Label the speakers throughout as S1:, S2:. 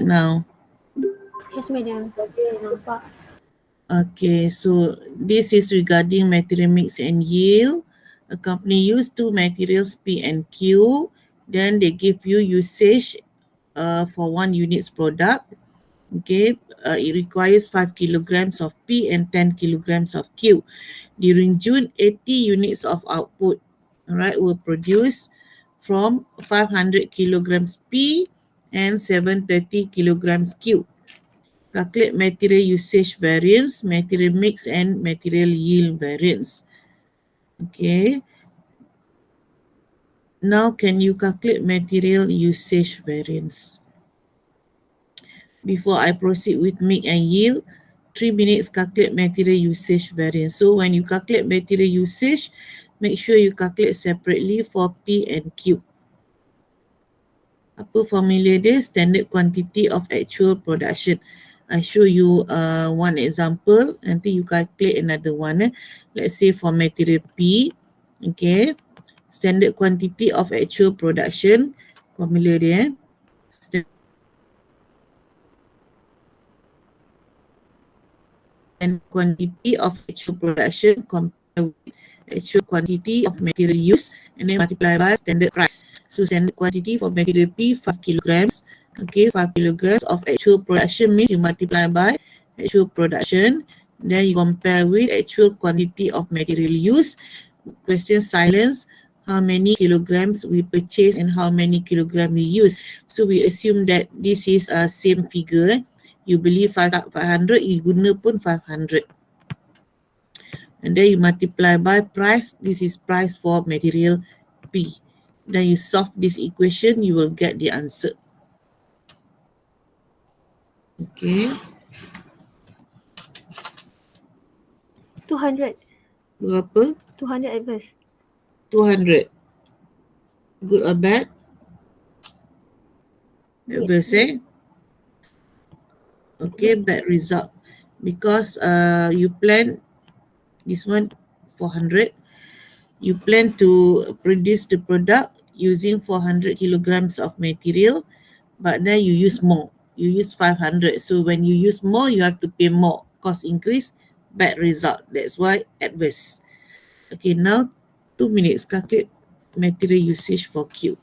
S1: now?
S2: Yes, madam. Okay, nampak.
S1: Okay, so this is regarding material mix and yield. A company use two materials P and Q. Then they give you usage for 1 unit's product. Okay, it requires 5 kilograms of P and 10 kilograms of Q. During June, 80 units of output, all right, were produced from 500 kilograms P and 730 kilograms Q. Calculate material usage variance, material mix, and material yield variance. Okay. Now, can you calculate material usage variance? Before I proceed with mix and yield, 3 minutes calculate material usage variance. So when you calculate material usage, make sure you calculate separately for P and Q. Apa formula dia? Standard quantity of actual production. I show you one example. Nanti you calculate another one. Let's say for material P. Okay. Standard quantity of actual production. Formula dia. And quantity of actual production compared with actual quantity of material used and then multiply by standard price. So standard quantity for material P 5 kilograms. Okay, 5 kilograms of actual production means you multiply by actual production. Then you compare with actual quantity of material used. Question silence. How many kilograms we purchase and how many kilograms we use. So we assume that this is a same figure. You beli 500, you guna pun 500. And then you multiply by price. This is price for material P. Then you solve this equation, you will get the answer. Okay.
S2: 200.
S1: Berapa?
S2: 200 adverse.
S1: 200. Good or bad? Adverse, eh? Okay, bad result. Because you plan this one 400. You plan to produce the product using 400 kilograms of material, but then you use more. You use 500. So when you use more, you have to pay more. Cost increase, bad result. That's why adverse. Okay, now 2 minutes. Calculate material usage for Q.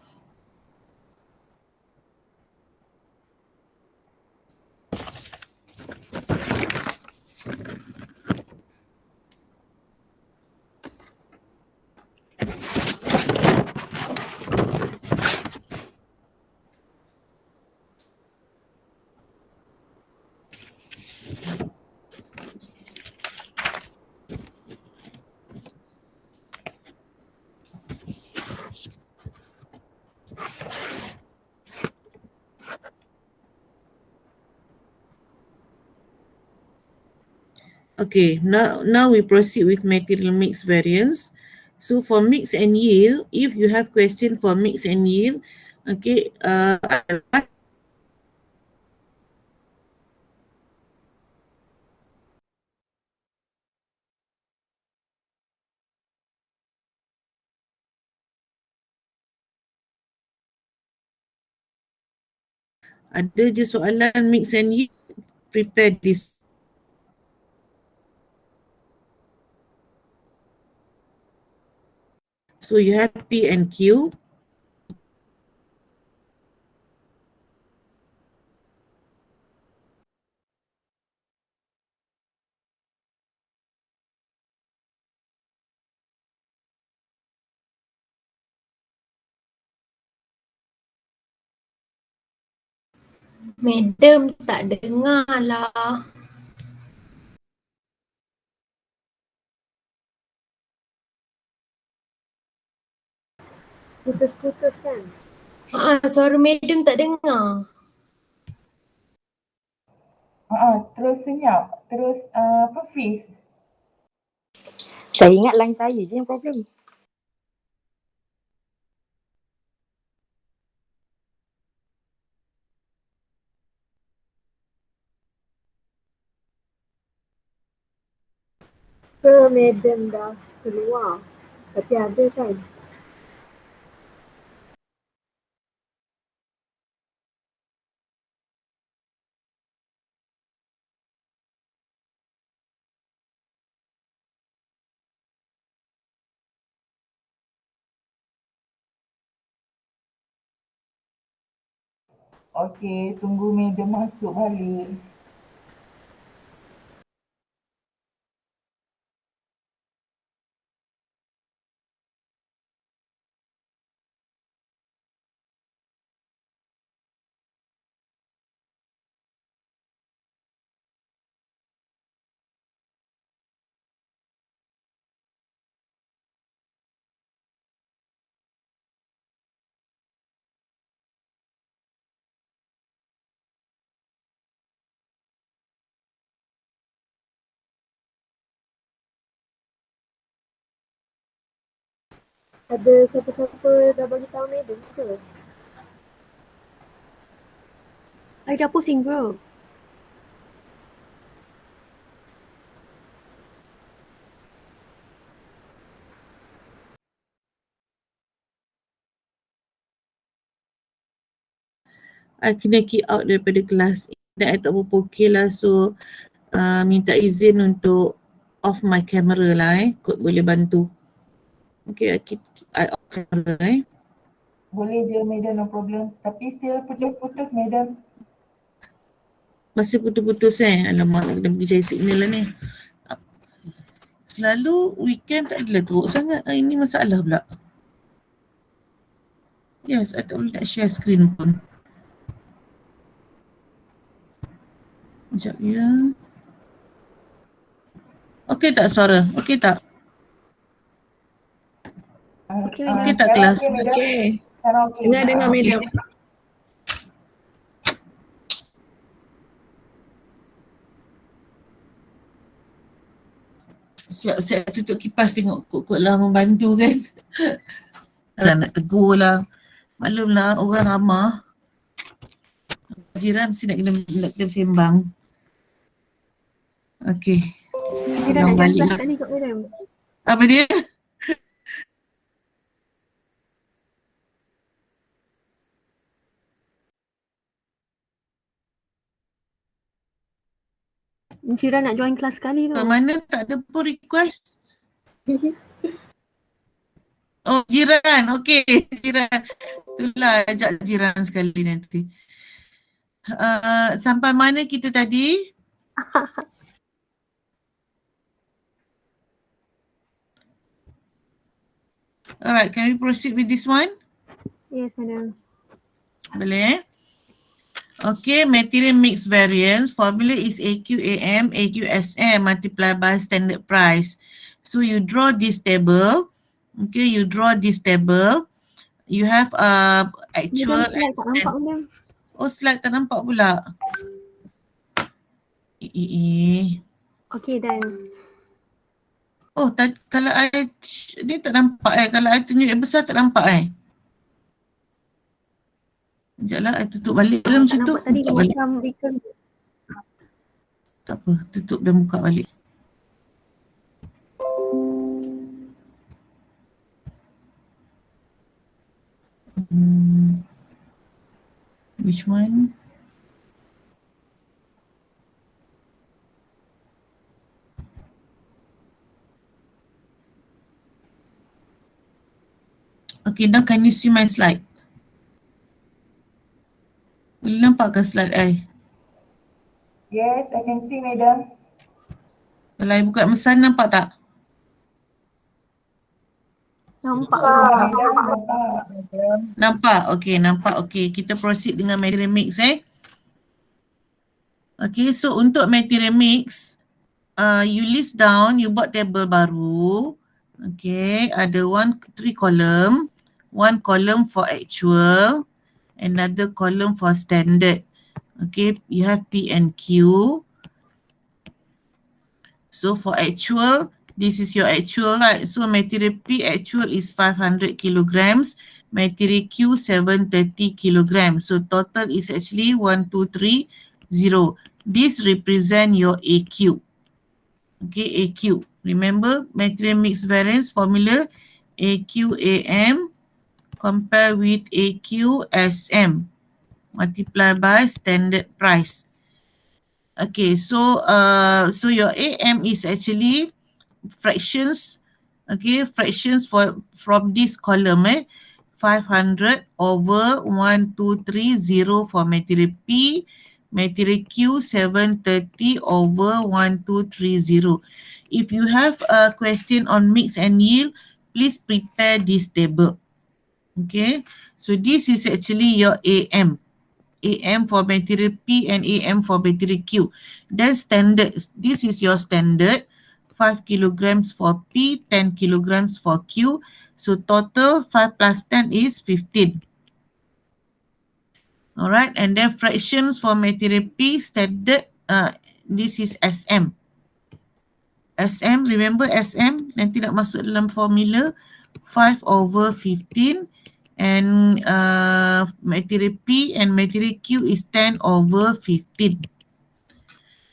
S1: Okay, now we proceed with material mix variance. So for mix and yield, if you have question for mix and yield, okay, ada je soalan mix and yield, prepare this. So you have P and Q.
S3: Madam tak dengar lah.
S2: Putus-putus kan?
S3: Suara madam tak dengar.
S4: Terus senyap, terus freeze.
S5: Saya ingat line saya je yang problem.
S2: Madam dah keluar. Tapi ada kan?
S4: Okey, tunggu madam masuk balik.
S2: Ada siapa-siapa dah bagi tahu madam ke?
S6: I dah pusing bro.
S1: I kena kick out daripada kelas. Dan I tak berapa okey lah. So, minta izin untuk off my camera lah Kot boleh bantu. Okay, I off camera
S4: Boleh je madam, no problem. Tapi still putus-putus madam.
S1: Masih putus-putus Alamak, nak kena pergi cari signal lah ni. Selalu weekend tak adalah teruk sangat. Hari ni masalah pula. Yes, I tak boleh nak share screen pun. Sekejap ya. Okey tak suara? Okey tak?
S6: Okey madam.
S1: Okey tak
S4: Sekarang
S1: kelas?
S4: okey madam.
S7: Okey.
S4: Sekarang okey.
S7: Dengar madam.
S1: Siap-siap tutup kipas tengok kot-kot lah membantu kan. Alah nak tegur lah. Maklum lah orang ramah. Jiran mesti nak kena sembang. Okey.
S6: Dia dah nak join
S1: balik
S6: kelas
S1: lah.
S6: kat ni kot madam.
S1: Apa dia?
S6: Encik nak join kelas sekali tu.
S1: Mana tak ada pun request. Oh jiran, okey jiran. Itulah ajak jiran sekali nanti. Sampai mana kita tadi? Alright, can we proceed with this one?
S6: Yes madam.
S1: Boleh? Okay, material mix variance. Formula is AQAM, AQSM multiplied by standard price. So you draw this table. Okay, you draw this table. You have actual
S6: Madam slide tak nampak madam.
S1: Oh, slide tak nampak pula.
S6: Okey dan.
S1: Oh, kalau dia tak nampak Kalau I tunjuk yang besar tak nampak Sekejap lah, I tutup balik lah macam tu.
S6: Tak nampak tadi
S1: Buka balik.
S6: macam recurrent.
S1: Tak apa, tutup dan buka balik. Which one? Okay, now can you see my slide? Boleh nampak ke slide I?
S4: Yes, I can see madam.
S1: Kalau I buka mesan nampak tak?
S6: Nampak
S4: Madam nampak.
S1: Nampak? Okay, nampak. Okay, kita proceed dengan material mix Okay, so untuk material mix, you list down, you buat table baru. Okay, ada 3 column. 1 column for actual, another column for standard. Okay, you have P and Q. So for actual, this is your actual, right? So material P actual is 500 kilograms, material Q 730 kilograms. So total is actually 1230. This represent your AQ. Okay, AQ. Remember material mix variance formula AQAM compare with AQSM multiply by standard price. Okay, so so your AM is actually fractions. Okay, fractions from this column 500 over 1230 for material P, material Q 730 over 1230. If you have a question on mix and yield, please prepare this table. Okay, so this is actually your AM. AM for material P and AM for material Q. Then standard, this is your standard, 5 kilograms for P, 10 kilograms for Q. So total 5 plus 10 is 15. All right, and then fractions for material P, standard, this is SM. SM, remember SM, nanti nak masuk dalam formula, 5 over 15. And material P and material Q is 10 over 15.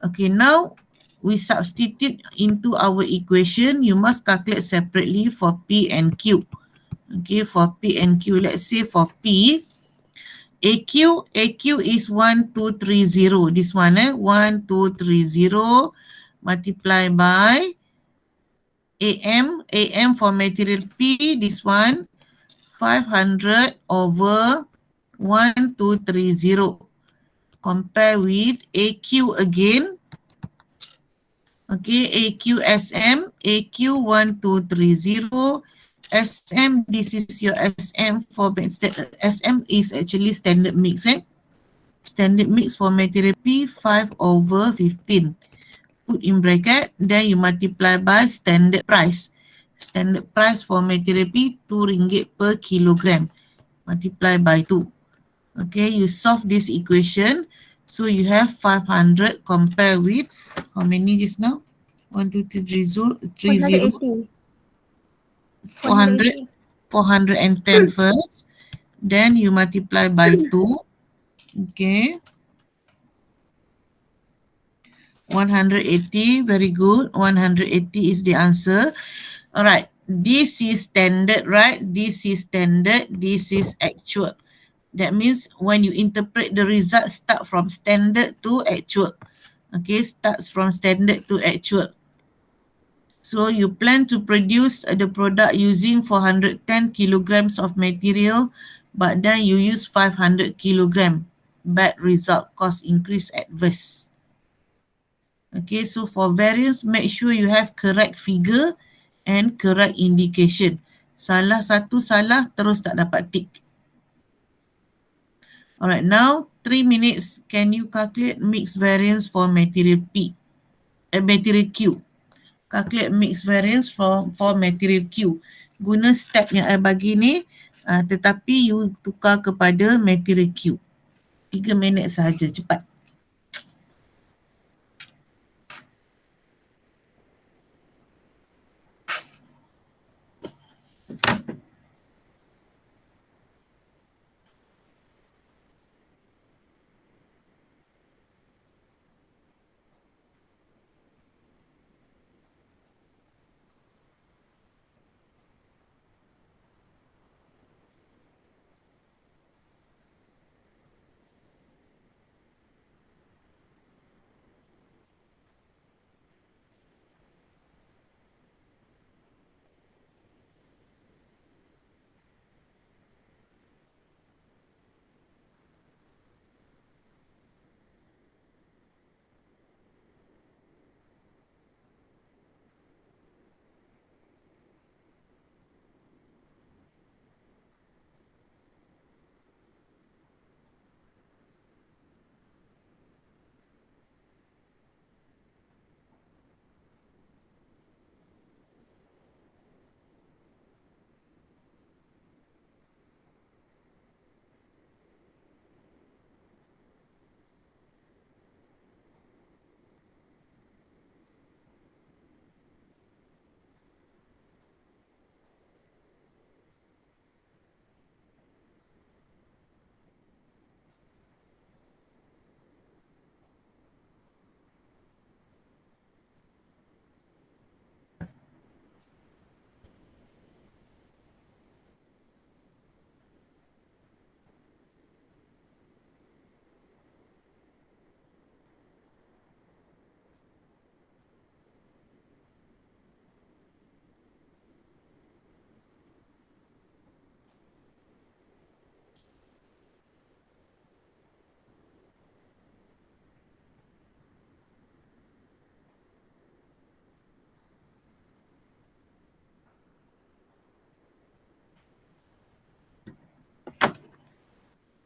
S1: Okay, now we substitute into our equation. You must calculate separately for P and Q. Okay, for P and Q, let's say for P, AQ is 1230. This one, 1230 multiply by AM for material P, this one, 500 over 1230. Compare with AQ again. Okay, AQ AQ 1230. SM, this is your SM for SM is actually standard mix. Standard mix for material P, 5 over 15. Put in bracket, then you multiply by standard price. Standard price for material P, RM2 per kilogram. Multiply by 2. Okay, you solve this equation. So you have 500 compare with, how many just now? 1, 2, 3, 30,
S6: 180.
S1: 400, 410 first. Then you multiply by 2. Okay. 180, very good. 180 is the answer. All right. This is standard, right? This is standard. This is actual. That means when you interpret the result, start from standard to actual. Okay, starts from standard to actual. So you plan to produce the product using 410 kilograms of material, but then you use 500 kilogram. Bad result, cost increase adverse. Okay, so for variance, make sure you have correct figure and correct indication. Salah satu salah, terus tak dapat tick. Alright, now 3 minutes. Can you calculate mixed variance for material P? Material Q. Calculate mixed variance for material Q. Guna step yang I bagi ni, tetapi you tukar kepada material Q. 3 minit sahaja, cepat.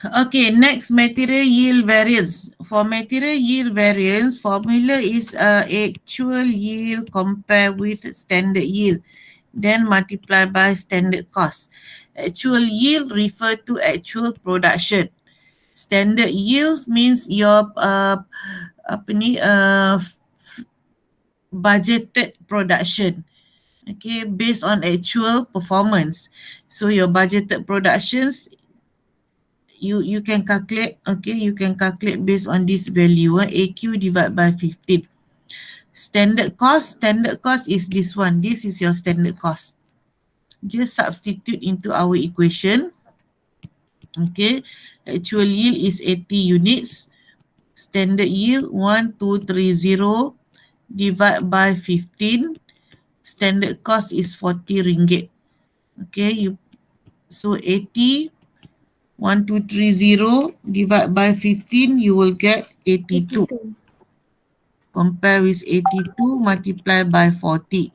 S1: Okay, next material yield variance. For material yield variance, formula is actual yield compared with standard yield, then multiply by standard cost. Actual yield refer to actual production. Standard yields means your budgeted production. Okay, based on actual performance. So your budgeted productions, you can calculate. Okay, you can calculate based on this value. AQ divided by 15. Standard cost is this one. This is your standard cost. Just substitute into our equation. Okay, actual yield is 80 units. Standard yield 1230 divided by 15. Standard cost is 40 ringgit. Okay, so 80 1230 divided by 15, you will get 82.
S6: 82.
S1: Compare with 82 multiply by 40.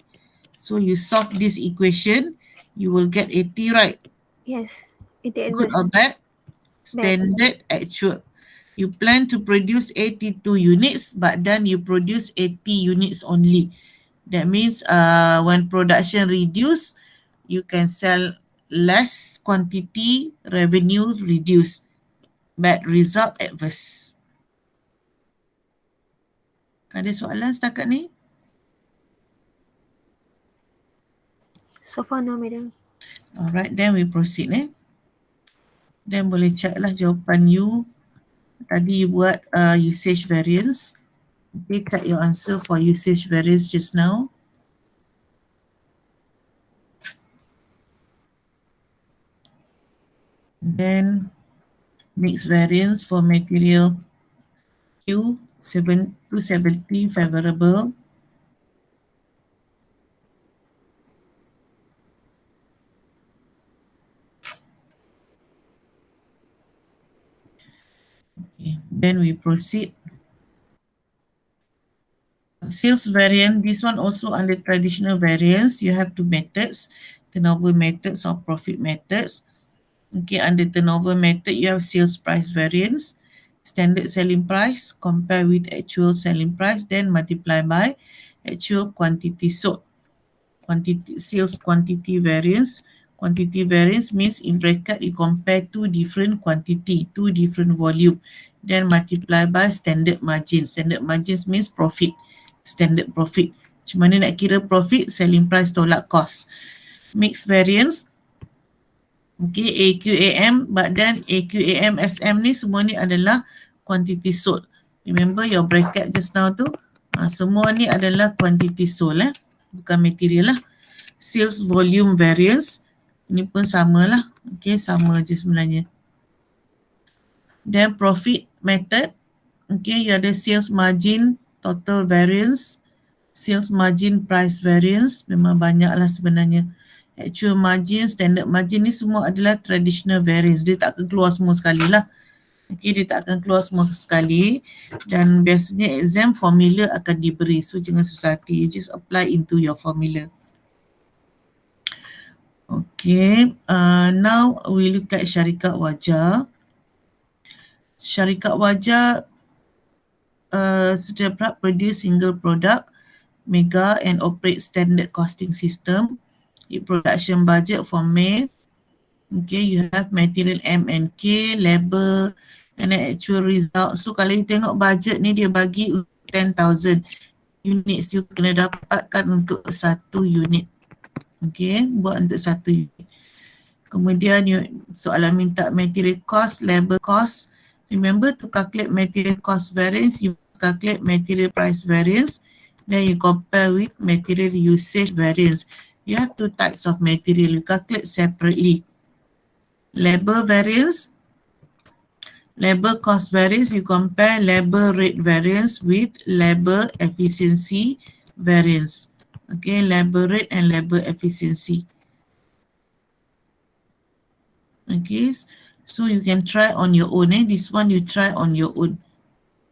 S1: So you solve this equation, you will get 80, right?
S6: Yes. 88
S1: Good or bad? Standard actual. You plan to produce 82 units, but then you produce 80 units only. That means when production reduce, you can sell less quantity, revenue reduce. Bad result adverse. Ada soalan setakat ni?
S6: So far no, madam.
S1: Alright, then we proceed. Then boleh check lah jawapan you. Tadi you buat usage variance. Okay, check your answer for usage variance just now. Then mixed variance for material Q 270 favorable. Okay, then we proceed. Sales variance, this one also under traditional variance. You have two methods, turnover methods or profit methods. Okay, under turnover method, you have sales price variance, standard selling price, compare with actual selling price, then multiply by actual quantity sold. Sales quantity variance. Quantity variance means in bracket you compare two different quantity, two different volume, then multiply by standard margin. Standard margins means profit. Standard profit. Macam mana nak kira profit? Selling price tolak cost. Mixed variance. Okay, AQAM, but then AQAM, SM ni semua ni adalah quantity sold. Remember your bracket just now tu? Semua ni adalah quantity sold bukan material lah. Sales volume variance, ini pun sama lah. Okay, sama je sebenarnya. Then profit method. Okay, you ada sales margin, total variance, sales margin, price variance. Memang banyak lah sebenarnya. Actual margin, standard margin ni semua adalah traditional variance. Dia tak akan keluar semua sekali lah. Okay, dia tak akan keluar semua sekali. Dan biasanya exam formula akan diberi. So, jangan susah hati. You just apply into your formula. Okay, now we look at syarikat wajah. Syarikat wajah setiap produce single product, mega and operate standard costing system. Production budget for May. Okay, you have material M and K, labor and actual result. So kalau you tengok budget ni dia bagi 10,000 units, you kena dapatkan untuk satu unit. Okay, buat untuk satu unit. Kemudian soalan minta material cost, labor cost. Remember to calculate material cost variance, you calculate material price variance. Then you compare with material usage variance. You have two types of material, you calculate separately. Labor variance, labor cost variance, you compare labor rate variance with labor efficiency variance. Okay, labor rate and labor efficiency. Okay, so you can try on your own. This one you try on your own.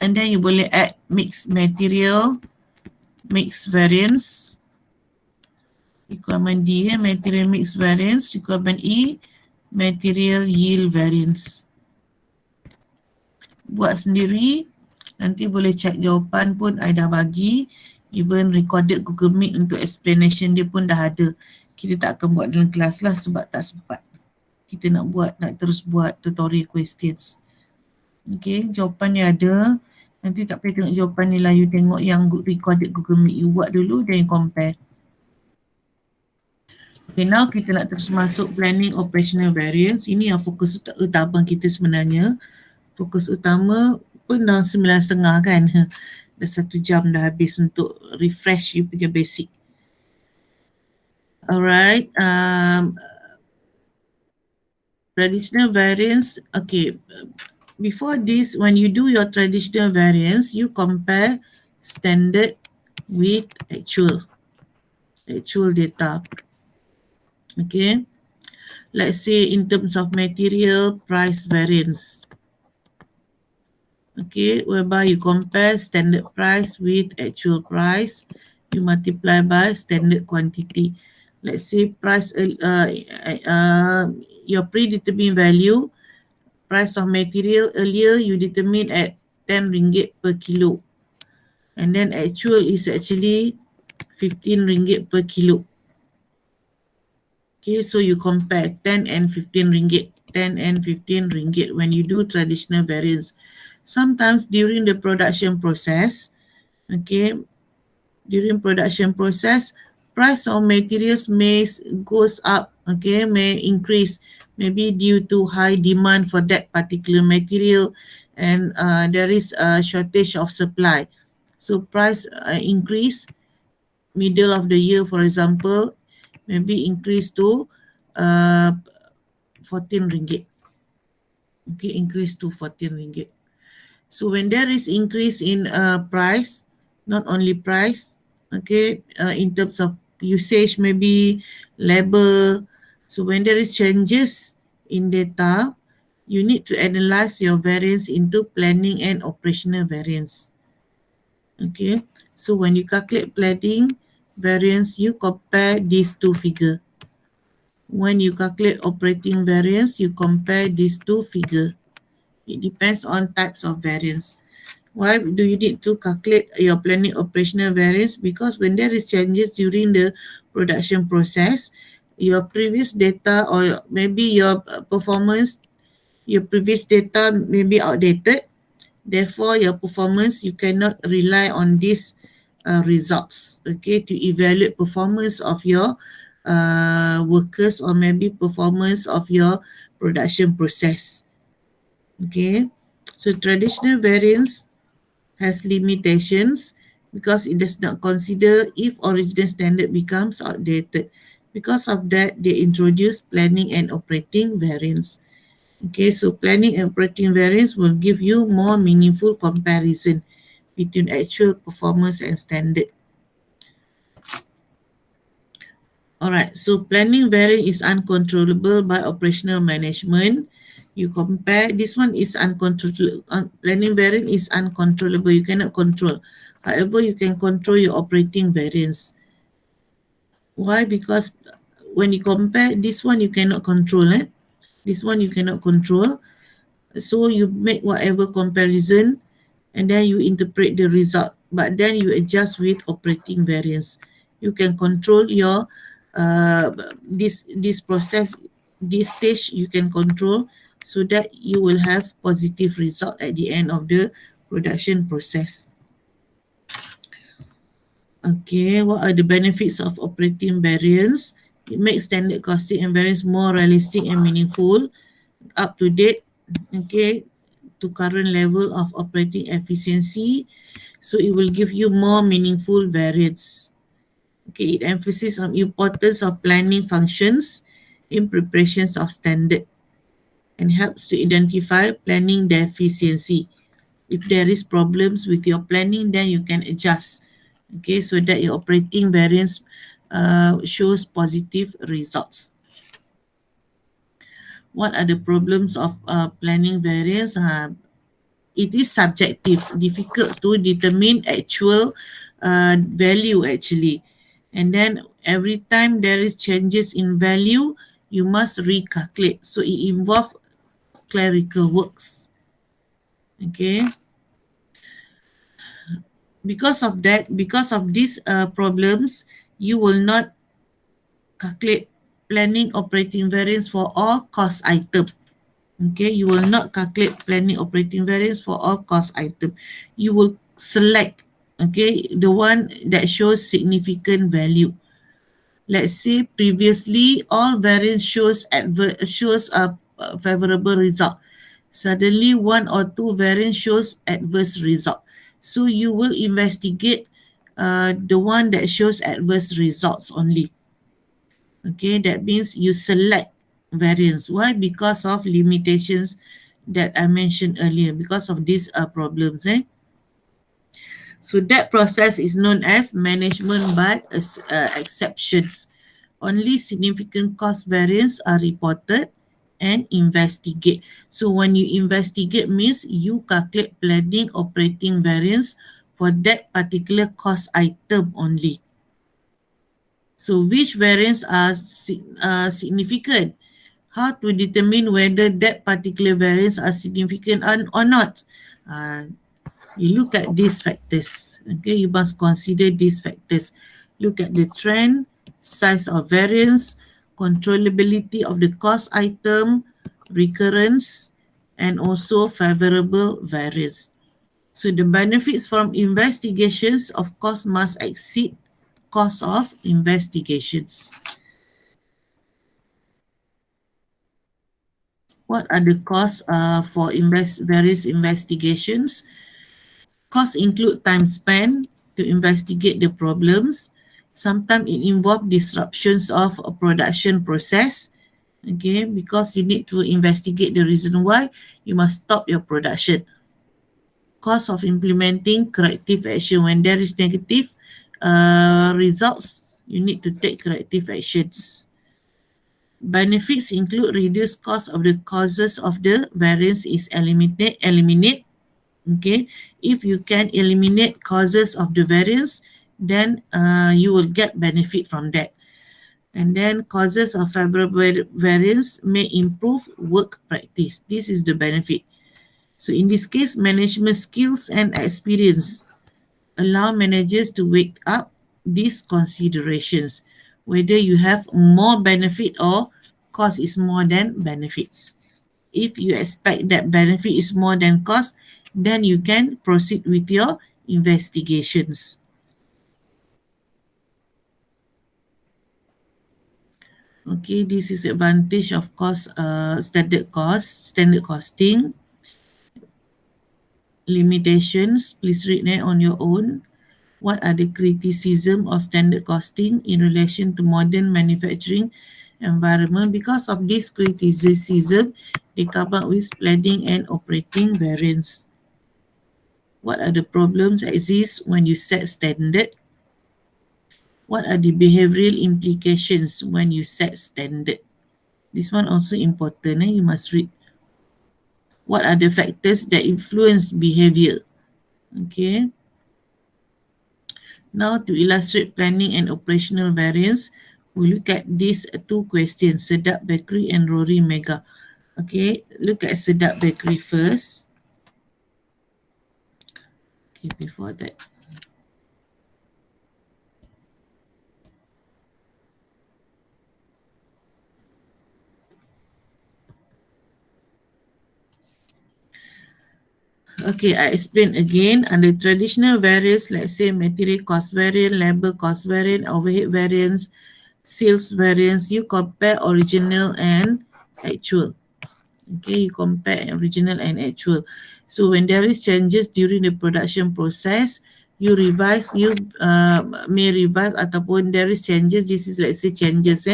S1: And then you boleh add mixed material, mixed variance. Requirement D, material mixed variance. Requirement E, material yield variance. buat sendiri. Nanti boleh check jawapan pun I dah bagi. Even recorded Google Meet untuk explanation dia pun dah ada. Kita tak akan buat dalam kelas lah sebab tak sempat. Kita nak terus buat tutorial questions. Okay, jawapan dia ada. Nanti tak payah tengok jawapan ni lah. You tengok yang recorded Google Meet. You buat dulu then you compare. Okay, now kita nak terus masuk planning operational variance. Ini yang fokus utama kita sebenarnya. Fokus utama pun dalam 9.30 kan. Dah 1 jam dah habis untuk refresh you punya basic. Alright. Traditional variance. Okay. Before this, when you do your traditional variance, you compare standard with actual data. Okay. Let's say in terms of material price variance. Okay, whereby you compare standard price with actual price, you multiply by standard quantity. Let's say price, your predetermined value, price of material earlier you determine at 10 ringgit per kilo. And then actual is actually 15 ringgit per kilo. Okay, so you compare 10 and 15 ringgit. 10 and 15 ringgit when you do traditional variance. Sometimes during the production process, okay, during production process, price of materials may goes up, okay, may increase, maybe due to high demand for that particular material and there is a shortage of supply. So price increase middle of the year, for example, maybe increase to 14 ringgit. Okay, increase to 14 ringgit. So when there is increase in price, not only price, okay, in terms of usage, maybe labor. So when there is changes in data, you need to analyze your variance into planning and operational variance. Okay, so when you calculate planning variance, you compare these two figures. When you calculate operating variance, you compare these two figures. It depends on types of variance. Why do you need to calculate your planning operational variance? Because when there is changes during the production process, your previous data or maybe your performance, your previous data may be outdated. Therefore, your performance, you cannot rely on these results, okay, to evaluate performance of your workers or maybe performance of your production process. Okay, so traditional variance has limitations because it does not consider if original standard becomes outdated. Because of that, they introduce planning and operating variance. Okay, so planning and operating variance will give you more meaningful comparison between actual performance and standard. Alright, so planning variance is uncontrollable by operational management. You compare, this one is uncontrollable. Planning variance is uncontrollable. You cannot control. However, you can control your operating variance. Why? Because when you compare, this one you cannot control. This one you cannot control. So you make whatever comparison and then you interpret the result. But then you adjust with operating variance. You can control your this process, this stage you can control so that you will have positive result at the end of the production process. Okay, what are the benefits of operating variance? It makes standard costing and variance more realistic and meaningful, up to date, okay, to current level of operating efficiency. So it will give you more meaningful variance. Okay, it emphasizes on importance of planning functions in preparations of standard and helps to identify planning deficiency. If there is problems with your planning, then you can adjust. Okay, so that your operating variance shows positive results. What are the problems of planning variance? It is subjective, difficult to determine actual value actually. And then every time there is changes in value, you must recalculate. So it involves clerical works. Okay. Because of that, because of these problems, you will not calculate planning operating variance for all cost item. Okay, you will not calculate planning operating variance for all cost item. You will select, okay, the one that shows significant value. Let's say previously all variance shows a favorable result. Suddenly one or two variance shows adverse result. So you will investigate the one that shows adverse results only. Okay, that means you select variance. Why? Because of limitations that I mentioned earlier, because of these problems. So that process is known as management by exceptions. Only significant cost variance are reported and investigate. So when you investigate means you calculate planning operating variance for that particular cost item only. So which variance are significant? How to determine whether that particular variance are significant or not? You look at these factors. Okay, you must consider these factors. Look at the trend, size of variance, controllability of the cost item, recurrence, and also favorable variance. So the benefits from investigations of course must exceed cost of investigations. What are the costs for various investigations? Costs include time spent to investigate the problems. Sometimes it involves disruptions of a production process. Okay, because you need to investigate the reason why you must stop your production. Cost of implementing corrective action. When there is negative results, you need to take corrective actions. Benefits include reduced cost of the causes of the variance is eliminate. Okay, if you can eliminate causes of the variance, then you will get benefit from that. And then causes of favorable variance may improve work practice. This is the benefit. So in this case, management skills and experience allow managers to wake up these considerations, whether you have more benefit or cost is more than benefits. If you expect that benefit is more than cost, then you can proceed with your investigations. Okay, this is advantage of standard costing. Limitations, please read it on your own. What are the criticism of standard costing in relation to modern manufacturing environment? Because of this criticism, they come up with planning and operating variance. What are the problems that exist when you set standard? What are the behavioral implications when you set standard? This one also important, you must read. What are the factors that influence behavior? Okay. Now to illustrate planning and operational variance, we look at these two questions, Sedap Bakery and Rory Mega. Okay, look at Sedap Bakery first. Okay, before that. Okay, I explain again. Under traditional variance, let's say material cost variance, labor cost variance, overhead variance, sales variance, you compare original and actual. Okay, you compare original and actual. So when there is changes during the production process, you may revise ataupun there is changes. This is let's say changes.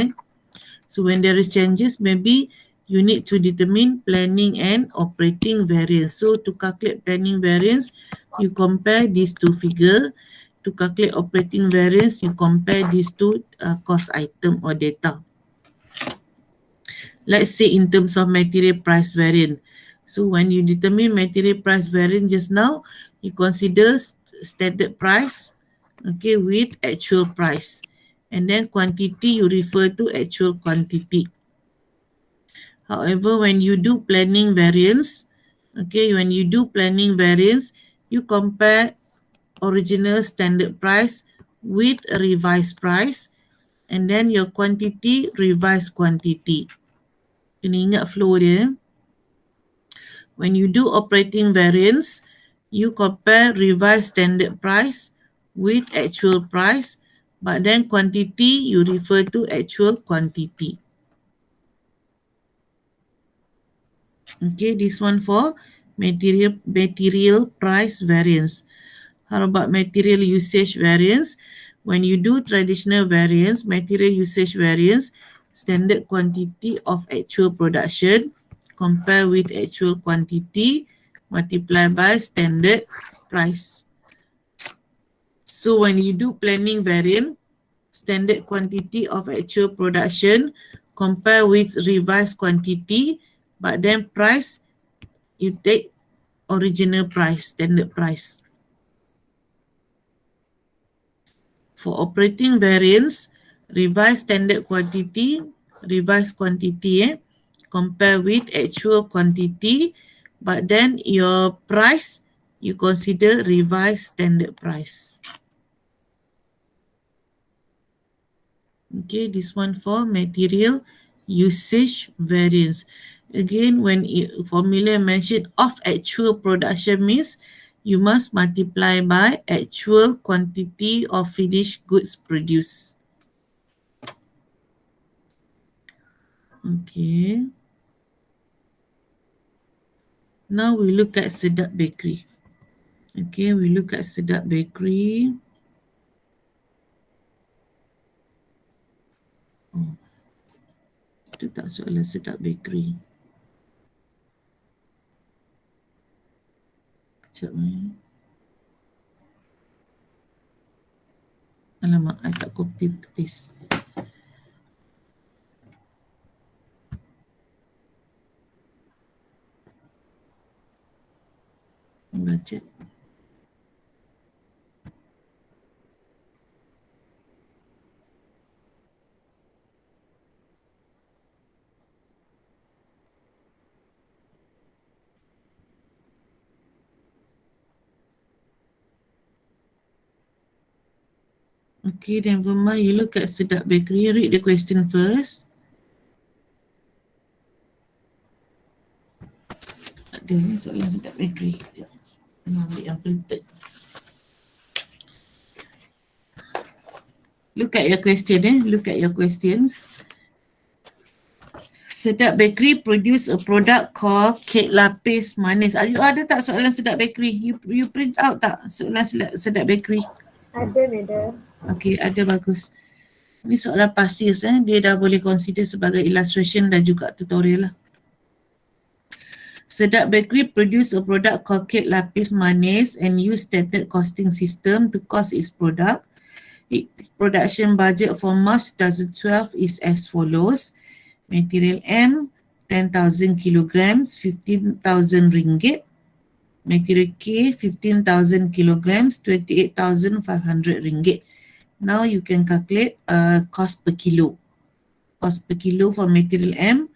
S1: So when there is changes, maybe you need to determine planning and operating variance. So to calculate planning variance, you compare these two figures. To calculate operating variance, you compare these two cost item or data. Let's say in terms of material price variance. So when you determine material price variance just now, you consider standard price, okay, with actual price. And then quantity, you refer to actual quantity. However, when you do planning variance, Okay, when you do planning variance, you compare original standard price with a revised price, and then your quantity, revised quantity. Kena ingat flow dia. When you do operating variance, you compare revised standard price with actual price, but then quantity you refer to actual quantity. Okay, this one for material price variance. How about material usage variance? When you do traditional variance, material usage variance, standard quantity of actual production, compare with actual quantity, multiply by standard price. So when you do planning variant, standard quantity of actual production, compare with revised quantity, but then price, you take original price, standard price. For operating variance, revised standard quantity, revised quantity, compare with actual quantity, but then your price, you consider revised standard price. Okay, this one for material usage variance. Again, when formula mentioned of actual production means you must multiply by actual quantity of finished goods produced. Okay. Now we look at Sedap Bakery. Okay, we look at Sedap Bakery. Oh, itu tak soalan Sedap Bakery. Sekejap ni. Alamak, I tak copy paste. Baca. Okay, then Verma, you look at Sedap Bakery. Read the question first. Ada soalan Sedap Bakery. Sekejap. Kena ambil yang printed. Look at your question. Look at your questions. Sedap Bakery produce a product called cake lapis manis. Ada tak soalan Sedap Bakery? You print out tak soalan Sedap Bakery?
S2: Ada, madam.
S1: Okay, ada, bagus. Ni soalan pasir, dia dah boleh consider sebagai illustration dan juga tutorial lah. Sedap Bakery produce a product called cake lapis manis and use standard costing system to cost its product. Its production budget for March 2012 is as follows. Material M, 10,000 kilograms, 15,000 ringgit. Material K, 15,000 kilograms, 28,500 ringgit. Now you can calculate cost per kilo. Cost per kilo for material M,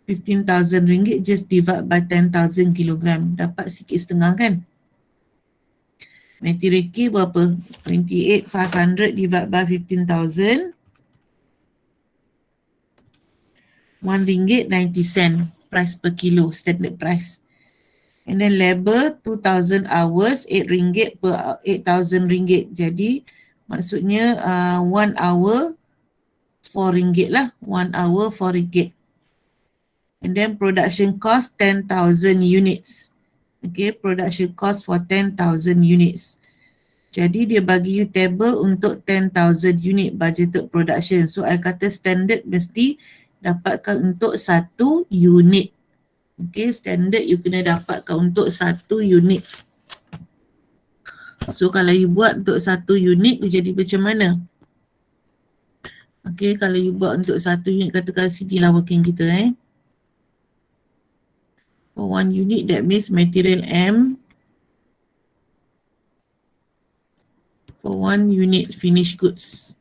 S1: 15,000 ringgit, just divide by 10,000 kilogram. Dapat sikit setengah kan? Material K berapa? 28,500 divide by 15,000. RM1.90 price per kilo, standard price. And then labor 2,000 hours, RM8 per 8,000 ringgit. Jadi maksudnya 1 hour RM4 lah. 1 hour RM4. And then production cost 10,000 units. Okay, production cost for 10,000 units. Jadi dia bagi you table untuk 10,000 unit budgeted production. So I kata standard mesti dapatkan untuk 1 unit. Okay, standard you kena dapatkan untuk 1 unit. So kalau you buat untuk 1 unit, you jadi macam mana? Okay, kalau you buat untuk 1 unit, katakan sini lah working kita For 1 unit, that means material M. For 1 unit finished goods.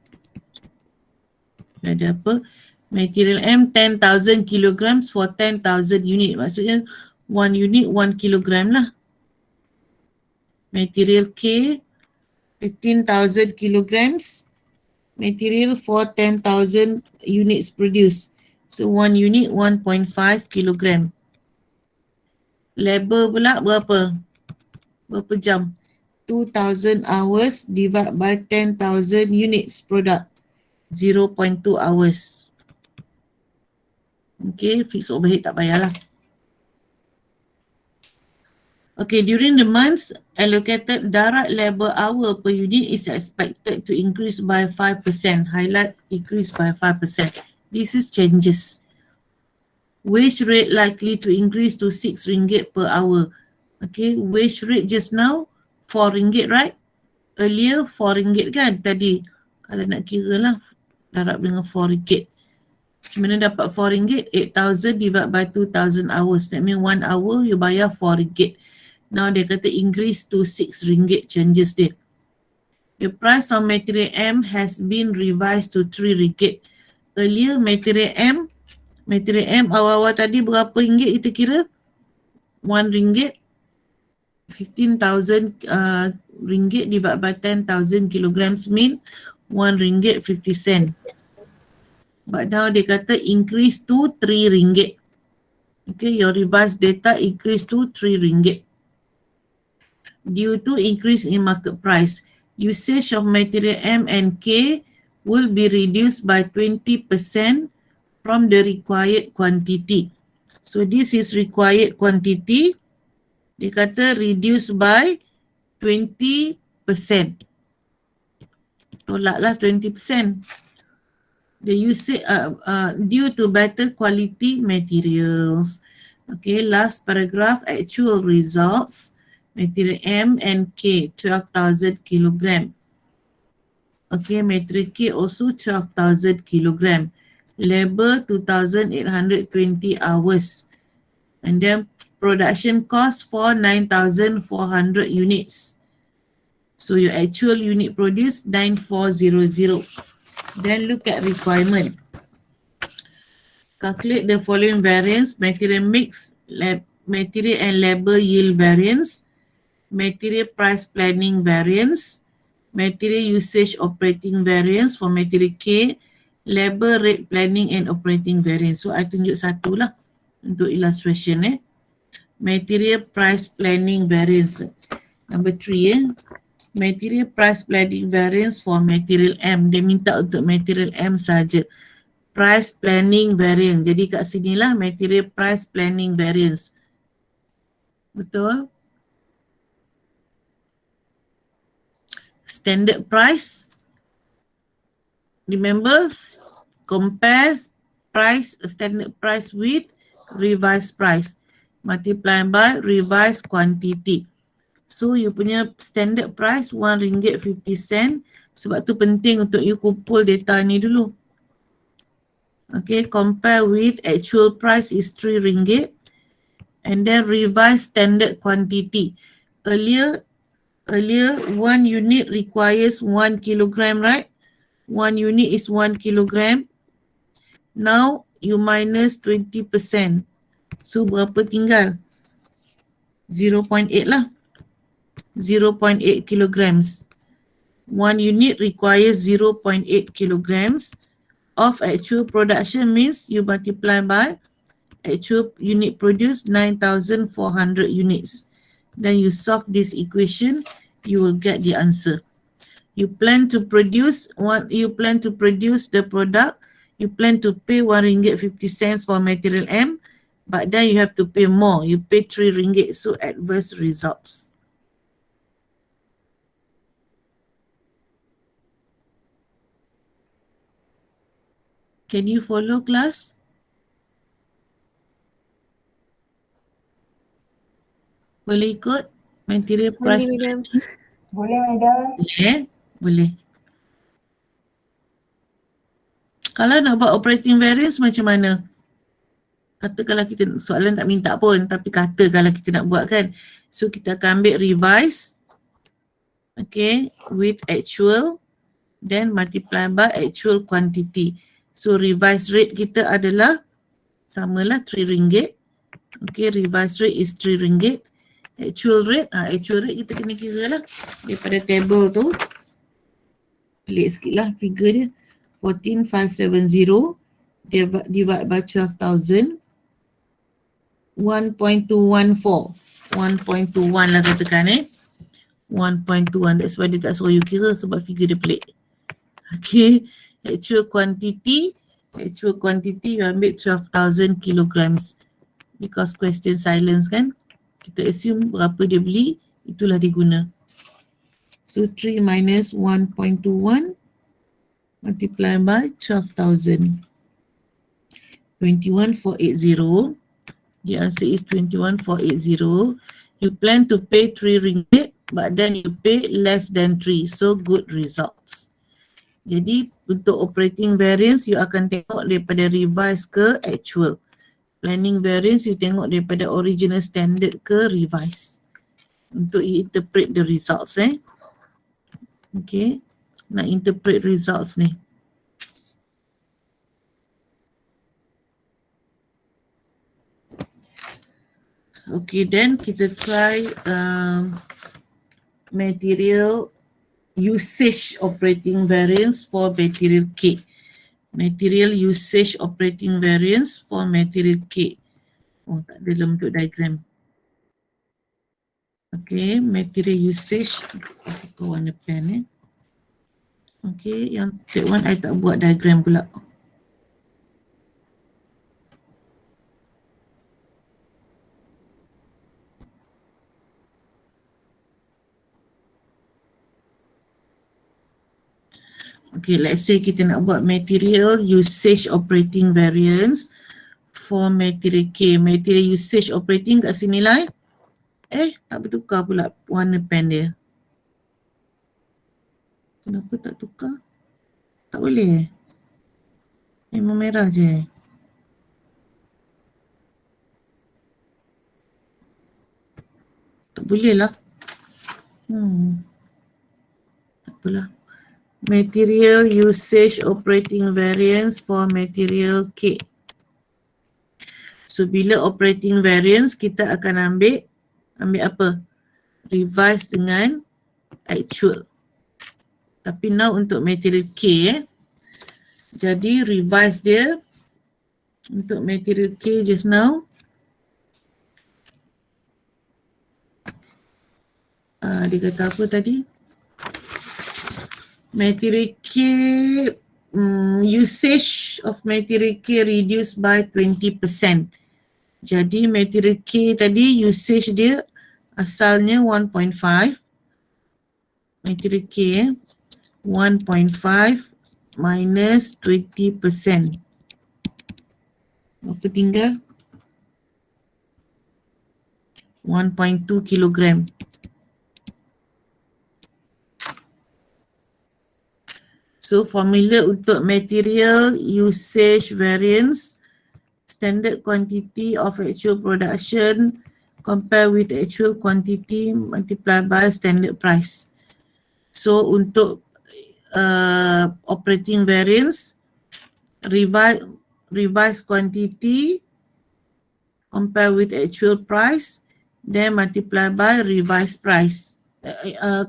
S1: Ada apa? Material M 10,000 kilograms for 10,000 unit. Maksudnya 1 unit 1 kilogram lah. Material K 15,000 kilograms. Material for 10,000 units produced. So 1 unit 1.5 kilogram. Labor pula berapa? Berapa jam? 2,000 hours divided by 10,000 units product. 0.2 hours. Okay, fixed overhead tak payahlah. Okay, during the months allocated, direct labor hour per unit is expected to increase by 5%. Highlight increase by 5%. This is changes. Wage rate likely to increase to 6 ringgit per hour. Okay, wage rate just now 4 ringgit, right? Earlier 4 ringgit kan tadi. Kalau nak kira lah, darab dengan 4 ringgit. Macam mana dapat 4 ringgit? 8,000 divided by 2,000 hours. That means 1 hour you bayar 4 ringgit. Now dia kata increase to 6 ringgit changes dia. The price of material M has been revised to 3 ringgit. Earlier material M awal-awal tadi berapa ringgit kita kira? 1 ringgit. 15,000 ringgit divided by 10,000 kilograms mean 1 ringgit 50 cent. But now dia kata increase to 3 ringgit. Okay, your revised data increase to 3 ringgit. Due to increase in market price, usage of material M and K will be reduced by 20% from the required quantity. So this is required quantity. Dia kata reduce by 20%. Tolaklah 20%. The usage due to better quality materials. Okay, last paragraph, actual results. Material M and K 12,000 kilogram. Okay, material K also 12,000 kilogram. Labor 2,820 hours. And then production cost for 9,400 units. So your actual unit produced 9,400. Then look at requirement. Calculate the following variance: material mix, material and labor yield variance, material price planning variance, material usage operating variance for material K, labor rate planning and operating variance. So I tunjuk satu lah untuk illustration Material price planning variance. Number 3 Material price planning variance for material M. Dia minta untuk material M saja. Price planning variance. Jadi kat sinilah material price planning variance. Betul? Standard price. Remember, compare price, standard price with revised price. Multiply by revised quantity. So you punya standard price RM1.50. Sebab tu penting untuk you kumpul data ni dulu. Okay, compare with actual price is RM3. And then revise standard quantity. Earlier 1 unit requires 1 kilogram, right? 1 unit is 1 kilogram. Now you minus 20%. So berapa tinggal? 0.8 lah. 0.8 kilograms. 1 unit requires 0.8 kilograms of actual production, means you multiply by actual unit produced 9,400 units. Then you solve this equation, you will get the answer. You plan to produce the product, you plan to pay RM1.50 for material M, but then you have to pay more. You pay RM3, so adverse results. Can you follow, class? Boleh ikut? Material price.
S6: Boleh, madam.
S4: Boleh, madam.
S1: Boleh? Boleh. Kalau nak buat operating variance macam mana? Katakanlah kita, soalan tak minta pun, tapi katakanlah kita nak buat kan. So kita akan ambil revise. Okay, with actual. Then multiply by actual quantity. So revise rate kita adalah samalah RM3. Okay, revised rate is RM3. Actual rate kita kena kira lah daripada table tu. Pelik sikit lah figure dia. 14,570 divide by 12,000. 1.214. 1.21 lah katakan 1.21. That's why dia tak suruh you kira sebab figure dia pelik. Okay. Actual quantity you ambil 12,000 kilograms. Because question silence kan. Kita assume berapa dia beli, itulah dia guna. So 3 minus 1.21 multiply by 12,000. 21,480. The answer is 21,480. You plan to pay RM3, but then you pay less than 3. So good results. Jadi untuk operating variance, you akan tengok daripada revise ke actual. Planning variance, you tengok daripada original standard ke revise. Untuk interpret the results Okay. Nak interpret results ni. Okay, then kita try material usage operating variance for material K. Material usage operating variance for material K. Oh, tak ada dalam bentuk diagram. Okay, material usage. Aku warna pen Okay, yang that one I tak buat diagram pula. Okay, let's say kita nak buat material usage operating variance for material K. Material usage operating kat sini lah tak bertukar pula warna pen dia. Kenapa tak tukar? Tak boleh memang merah je. Tak boleh lah. Tak apalah. Material usage operating variance for material K. So bila operating variance kita akan ambil apa? Revise dengan actual. Tapi now untuk material K jadi revise dia untuk material K just now. Dia kata apa tadi? Material K, usage of material K reduced by 20%. Jadi material K tadi usage dia asalnya 1.5. Material K 1.5 minus 20%. Apa tinggal? 1.2 kilogram. So formula untuk material usage variance, standard quantity of actual production compare with actual quantity multiply by standard price. So untuk operating variance, revise quantity compare with actual price, then multiply by revised price.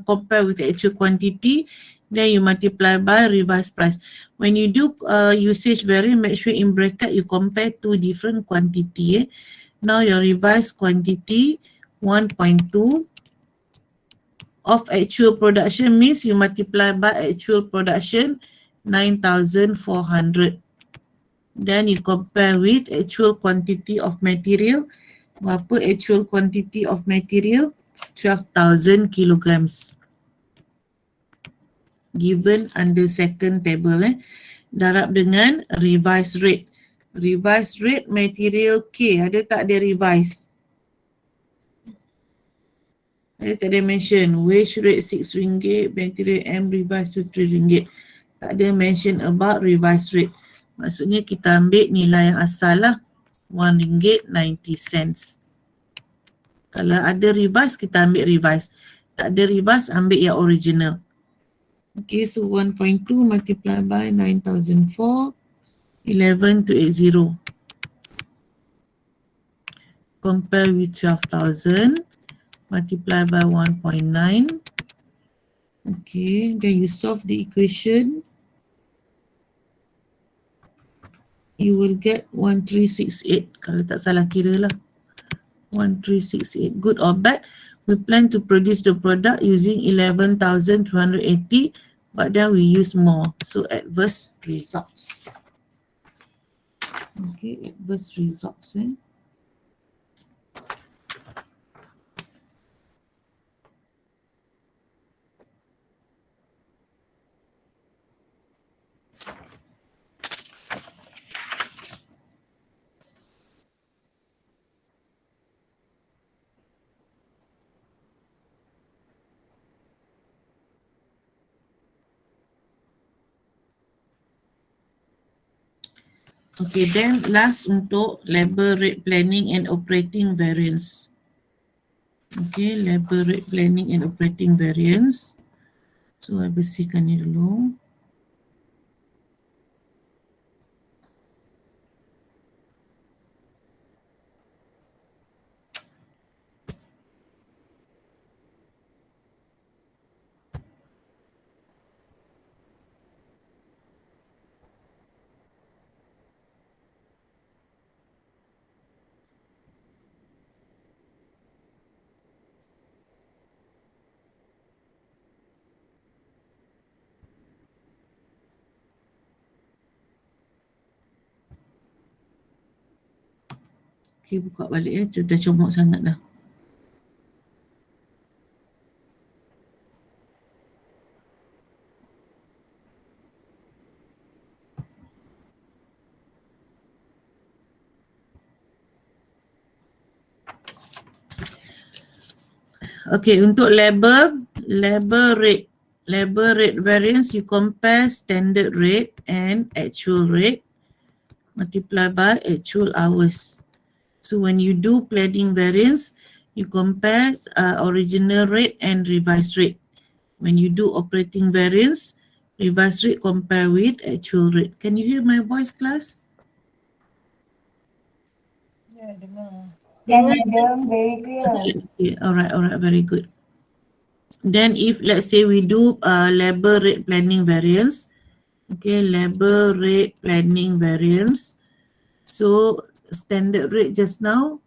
S1: Compare with the actual quantity, then you multiply by revised price. When you do usage variance, make sure in bracket you compare two different quantity. Now your revised quantity 1.2 of actual production means you multiply by actual production 9,400. Then you compare with actual quantity of material. Berapa actual quantity of material? 12,000 kilograms. Given under second table darab dengan revised rate. Revised rate material K ada tak ada revise? Ada tak ada mention wage rate RM6, material M revised to RM3. Tak ada mention about revised rate. Maksudnya kita ambil nilai yang asal lah, RM1.90. Kalau ada revise kita ambil revise. Tak ada revise ambil yang original. Okay, so 1.2 multiply by 9,004, 11,280. compare with 12,000, multiply by 1.9. Okay, then you solve the equation. You will get 1368 kalau tak salah kira lah. 1368. Good or bad? We plan to produce the product using 11,280, but then we use more. So adverse results. Okay, adverse results. Okay, then last untuk labor rate planning and operating variance. Okay, labor rate planning and operating variance. So, I bersihkan ni dulu. Okay, buka balik ya. Dah comot sangat dah. Okay, untuk labor rate variance, you compare standard rate and actual rate multiply by actual hours. So when you do planning variance, you compare original rate and revised rate. When you do operating variance, revised rate compare with actual rate. Can you hear my voice, class?
S4: Ya, dengar. Can madam, very clear.
S1: Okay, alright, very good. Then if let's say we do labor rate planning variance, okay, labor rate planning variance. So standard rate just now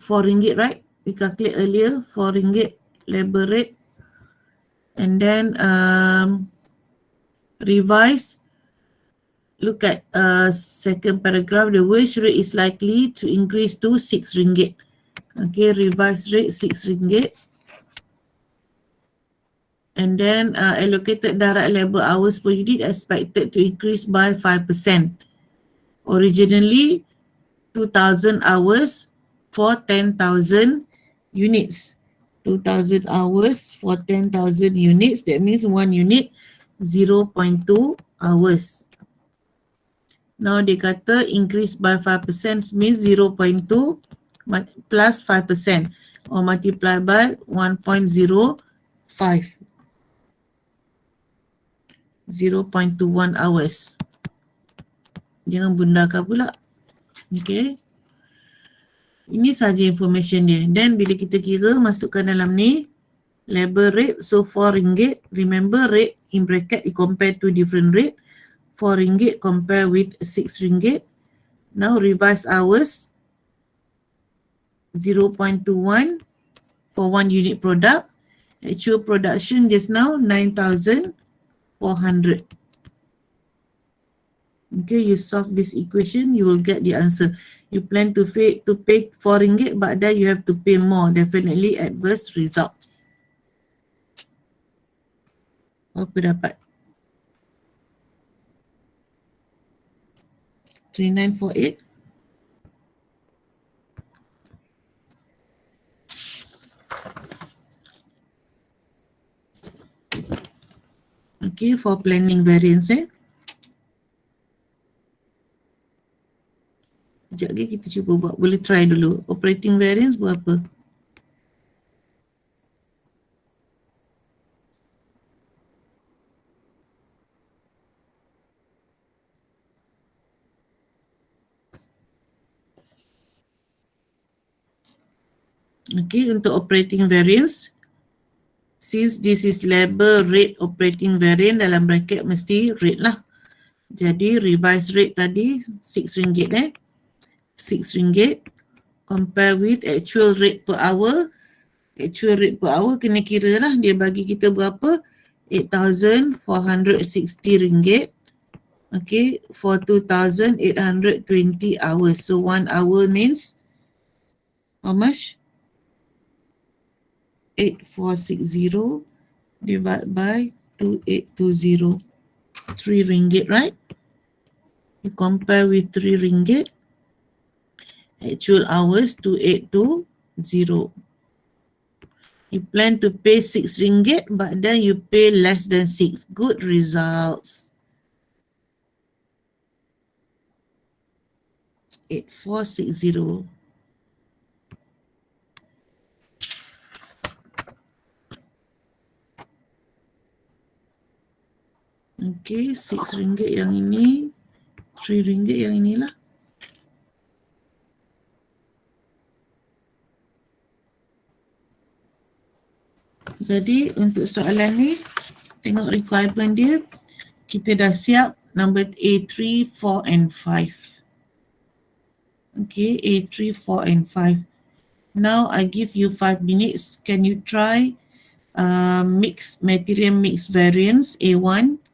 S1: RM4, right? We calculate earlier RM4 labor rate, and then revise. Look at second paragraph. The wage rate is likely to increase to RM6. Okay, revised rate RM6. And then allocated direct labor hours per unit expected to increase by 5%. Originally 2,000 hours for 10,000 units. 2,000 hours for 10,000 units. That means one unit 0.2 hours. Now dia kata increase by 5% means 0.2 plus 5% or multiply by 1.05. 0.21 hours. Jangan bundakan pula. Okay. Ini saja information dia. Then bila kita kira masukkan dalam ni labor rate, so RM4. Remember rate in bracket you compare two different rate. RM4 compare with RM6. Now revise hours 0.21 for one unit product. Actual production just now 9,400. Okay, you solve this equation, you will get the answer. You plan to pay RM4, but then you have to pay more. Definitely adverse result. Apa dapat? 3948. Okay, for planning variance Sekejap lagi kita cuba buat. Boleh try dulu. Operating variance berapa? Okay, untuk operating variance, since this is label rate operating variance, dalam bracket mesti rate lah. Jadi revised rate tadi RM6 RM6 compare with actual rate per hour. Actual rate per hour kena kira lah dia bagi kita berapa, RM8,460. Okay, for 2,820 hours. So 1 hour means how much? 8460 divided by 2820. RM3, right? You compare with RM3. Actual hours 2820. You plan to pay RM6, but then you pay less than 6. Good results. 8460. Okay, RM6 yang ini, RM3 yang inilah. Jadi untuk soalan ni, tengok requirement dia, kita dah siap number A3, 4 and 5. Okay, A3, 4 and 5. Now I give you 5 minutes. Can you try mix material mix variance A1,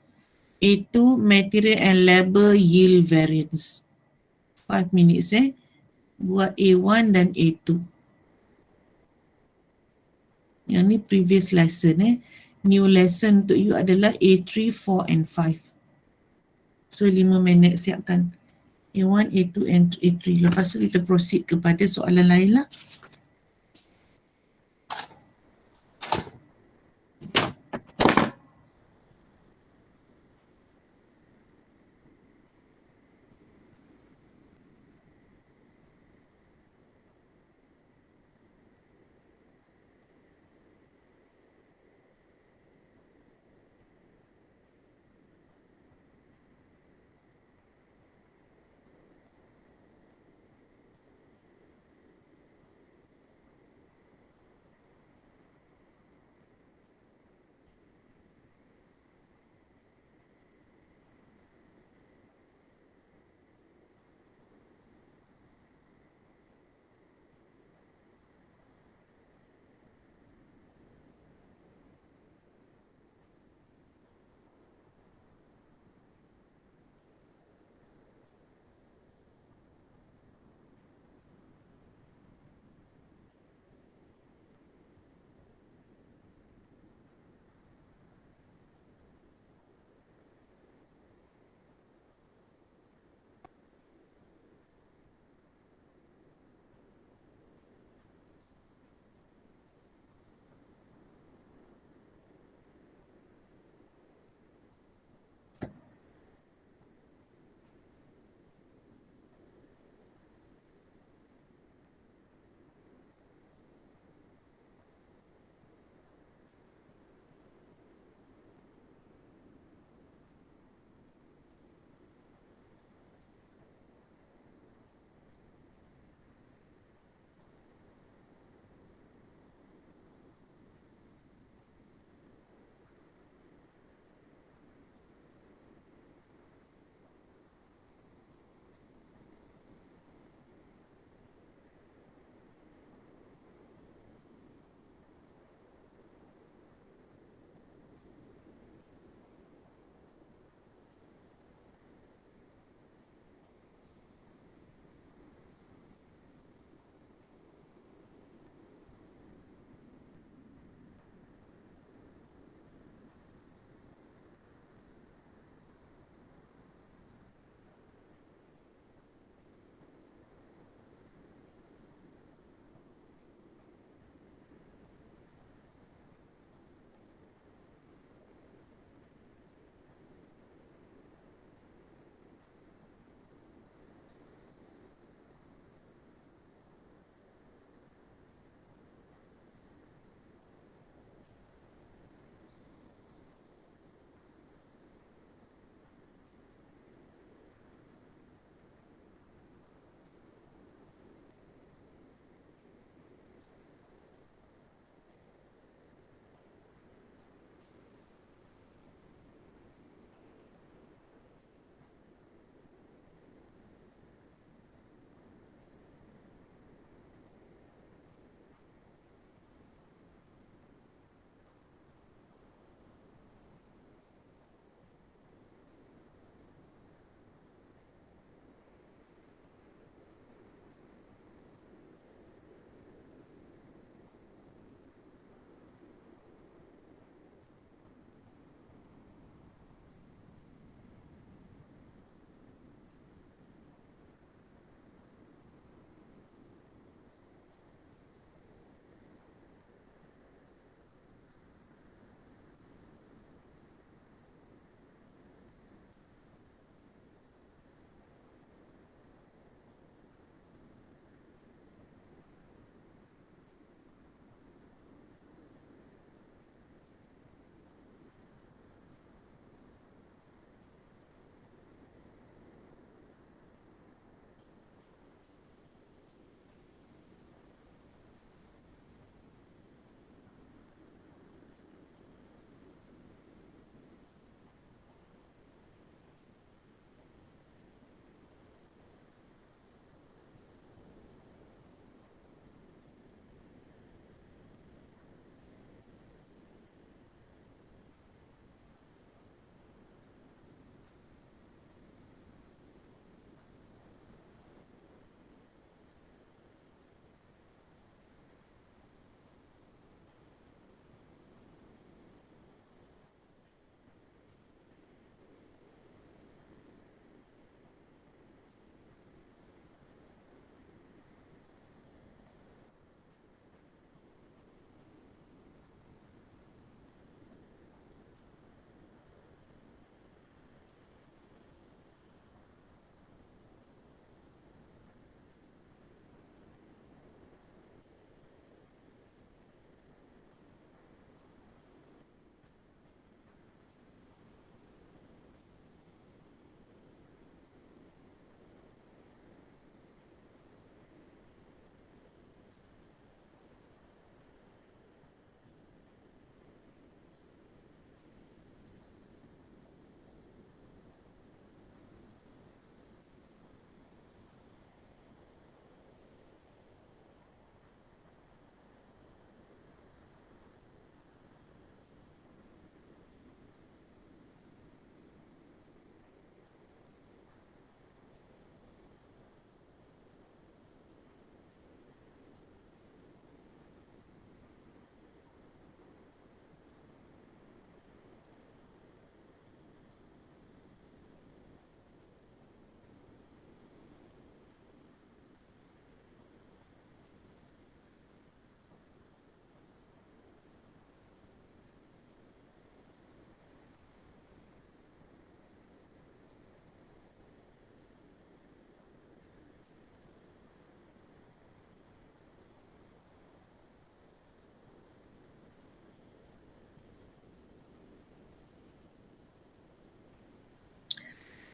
S1: A2 material and labor yield variance. 5 minutes buat A1 dan A2. Yang ni previous lesson New lesson untuk you adalah A3, 4 and 5. So 5 minit siapkan A1, A2 and A3. Lepas tu kita proceed kepada soalan lain lah.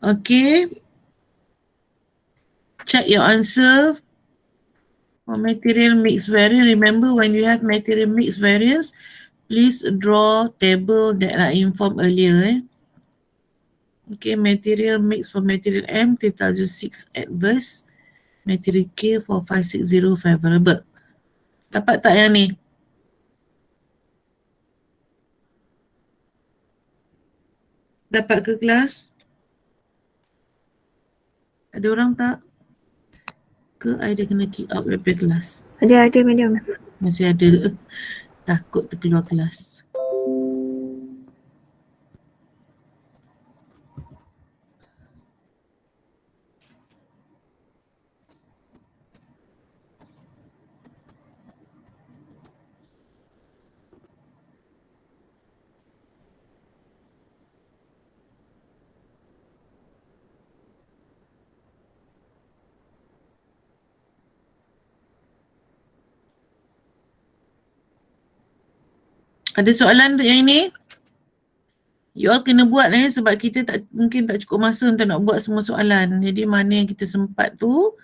S1: Okay. Check your answer for material mix variance. Remember, when you have material mix variance, please draw table that I informed earlier. Okay, material mix for material M 3006 adverse, material K 4560 favorable. Dapat tak yang ni? Dapat ke kelas? Ada orang tak? Ke I dah kena kick out daripada kelas?
S6: Ada madam.
S1: Masih ada. Takut terkeluar kelas. Ada soalan untuk yang ini? You all kena buat sebab kita mungkin tak cukup masa untuk nak buat semua soalan. Jadi mana yang kita sempat tu,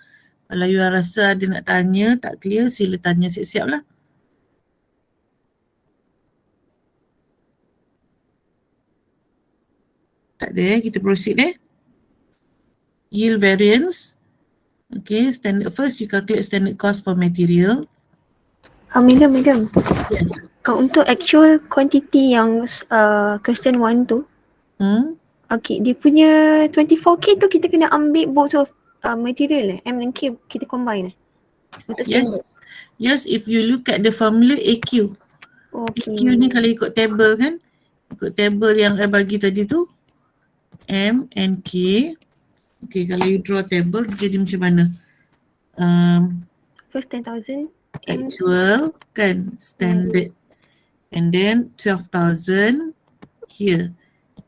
S1: kalau you all rasa ada nak tanya, tak clear, sila tanya siap-siap lah. Tak ada kita proceed Yield variance. Okay, standard first you calculate standard cost for material.
S6: Madam.
S1: Yes.
S6: Untuk actual quantity yang question 1 tu, okay, dia punya 24K tu kita kena ambil both of material M dan K kita combine untuk standard.
S1: Yes, if you look at the formula AQ.
S6: Okay.
S1: AQ ni kalau ikut table kan, ikut table yang I bagi tadi tu, M and K. Okay, kalau you draw table jadi macam mana?
S6: First 10,000
S1: Actual kan, standard. And then 12,000 here.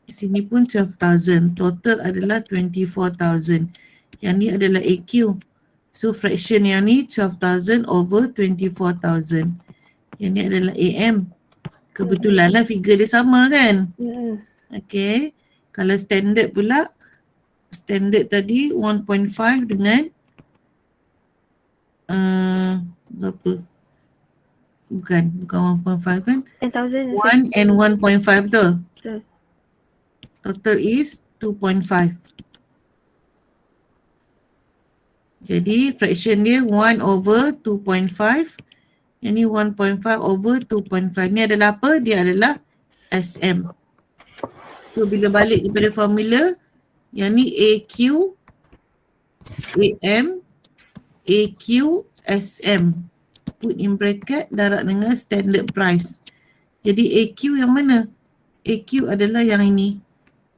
S1: Di sini pun 12,000. Total adalah 24,000. Yang ni adalah AQ. So fraction yang ni 12,000 over 24,000. Yang ni adalah AM. Kebetulan lah figure dia sama kan? Okay. Kalau standard pula, standard tadi 1.5 dengan berapa? Bukan 1.5 kan?
S6: 10,000.
S1: 1 and 1.5 betul?
S6: Betul.
S1: Total is 2.5. Jadi fraction dia 1 over 2.5. Yang ni 1.5 over 2.5. Ni adalah apa? Dia adalah SM. So bila balik kepada formula, yang ni AQ, AM, AQ, SM. Put in bracket darab dengan standard price. Jadi AQ yang mana? AQ adalah yang ini.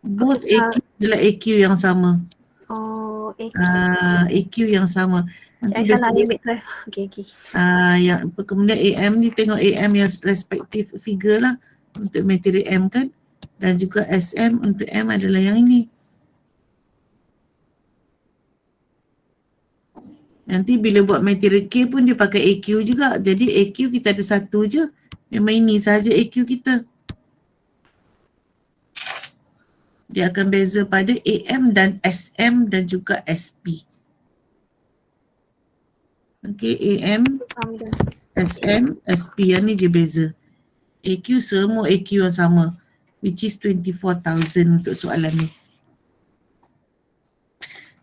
S1: Both AQ adalah AQ yang sama.
S6: Oh, AQ.
S1: AQ yang sama. Nanti
S6: Salah limit tu. Okay.
S1: Yang kemudian AM ni tengok AM yang respective figure lah untuk material M kan. Dan juga SM untuk M adalah yang ini. Nanti bila buat material K pun dia pakai AQ juga. Jadi AQ kita ada satu je. Memang ini sahaja AQ kita. Dia akan beza pada AM dan SM dan juga SP. Okay, AM, SM, SP yang ni je beza. AQ semua AQ yang sama. Which is 24,000 untuk soalan ni.